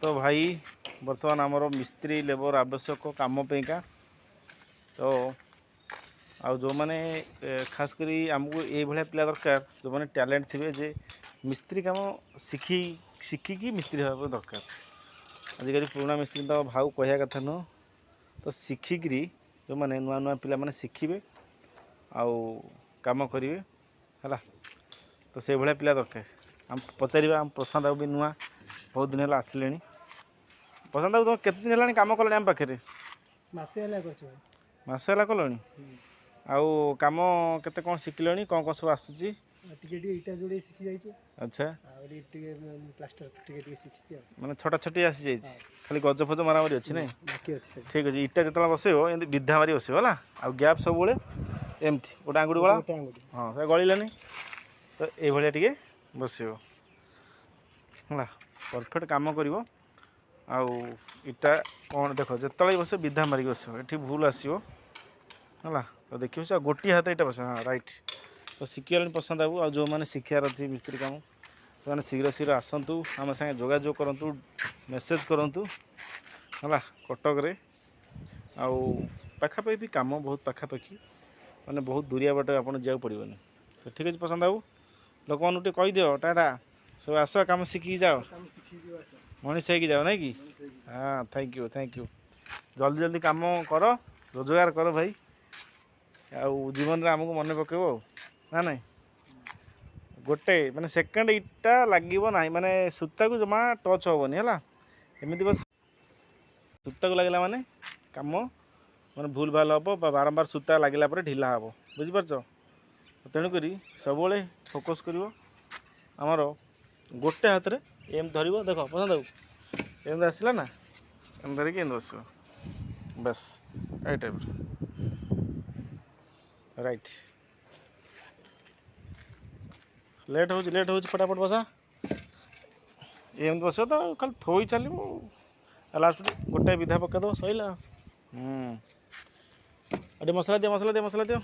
तो भाई बर्तमान आमर मिस्त्री लेबर आवश्यक काम पेका तो आउ जो मैंने खास करी आमको ये भाया पिला दरकार जो मैंने टैलेंट थे जे मिस्त्री काम शिखिकी मिस्त्री हाँ दरकार। आजिकल पुराना मिस्त्री तो भाव कह कथा नुह तो शिखिकी जो मैंने नुआ नुआ पिला माने शिखे आउ काम करेंगे है तो से भाया पिला दरकार। आम पचार आम प्रशांत बाबू भी नुआ बहुत दिन है आसिले। प्रशांत बाबू तुम केते दिन है काम कल आम पाखे मसे है कल आउ कम केते कौन शिखिल कौन कौन सब आसूची अच्छा माने छोटा छोटी आसी जाइए खाली गज फज मारामारी अच्छी ना ठीक अच्छे इटा जो बस विधा मारी बस है आ गैप सब एमती गोटे आंगुठी गला हाँ गलानी तो ये टे बस है परफेक्ट काम कर इटा कौन देख जो बस विधा मारिक बस ये भूल आसो है तो देखिए गोटे हाथ यहाँ बस हाँ रईट तो शिखिगले प्रशांत बाबू आ जो मैंने शिखार अच्छे मिस्त्री काम तो शीघ्र शीघ्र आसतु आम सागे जोगाजोग करूँ मेसेज करूँ है कटक आखापाखि भी कम बहुत पाखापाखि मैंने बहुत दूरिया बाट आप जाऊँ पड़ोनी तो ठीक अच्छे प्रशांत बाबू लोक मैंने कहीदि टाटा सब आस कम शिखी जाओ मनीष होगी जाओ ना कि हाँ थैंक यू जल्दी जल्दी कम कर रोजगार कर भाई आउ जीवन में आमको मन पकेब ना ना गोटे माने सेकेंड इटा लगे ना माने सूता को जमा टच हेनी है एमती बस सूता को लगे माने कम माने भूल भाल हम बारंबार सूता लगे ढिला हम बुझीपार तेणुक सब फोकस कर आमर गोटे हाथ में एम धर देख पसंद आउ एम आसला ना एम धरिकी एम बस बस ये टाइप राइट लेट हो फटाफट बसा एम बस तो खाली थोई चलो लास्ट गोटे विधा पकईद सैला अरे मसला दियो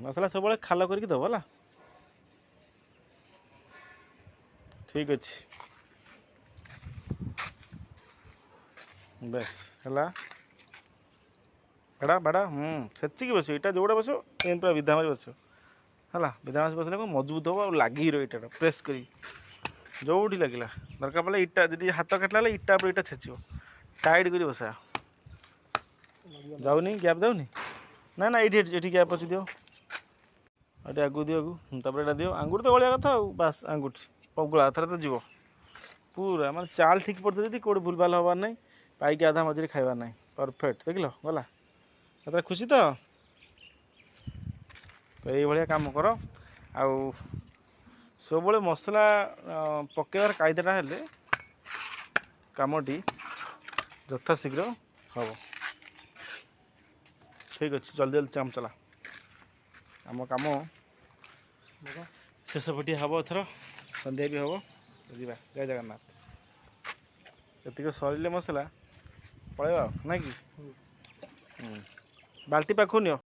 मसला सब खाल करके दब है ठीक अच्छे बस है बाड़ा बाड़ा छेचिकी बस इटा जोड़ा बस एम पूरा विधा मारी बस है विधा मारी बसले मजबूत हम लगी रहा प्रेस कर जो लगे दरकार पड़े इटा जी हाथ काटला इटा पर इटा छेच टाइट कर बसा जाऊनी गैप जाऊनी ना ना ये गैप अच्छी दियो ये आगू दियो आगू यहाँ दियो आंगुठी तो गलिया कथा बास आंगुठी पगला थर तो जीव पूरा माने चाल ठीक पड़ता जी कौट भूल भाल हबार ना पाइक आधा मझे खाइबार ना परफेक्ट देख गला तो खुशी तो ये काम कर आउ सब मसला पकेबार कायदाटा हेले कामटी यथाशीघ्र हम ठीक अच्छे जल्दी जल्दी काम चला आम कम शेष पटिया हम एथर सन्ध्या भी हम जा जय जगन्नाथ ये सर मसला पलैबा ना कि बाल्टी पाखु नियो।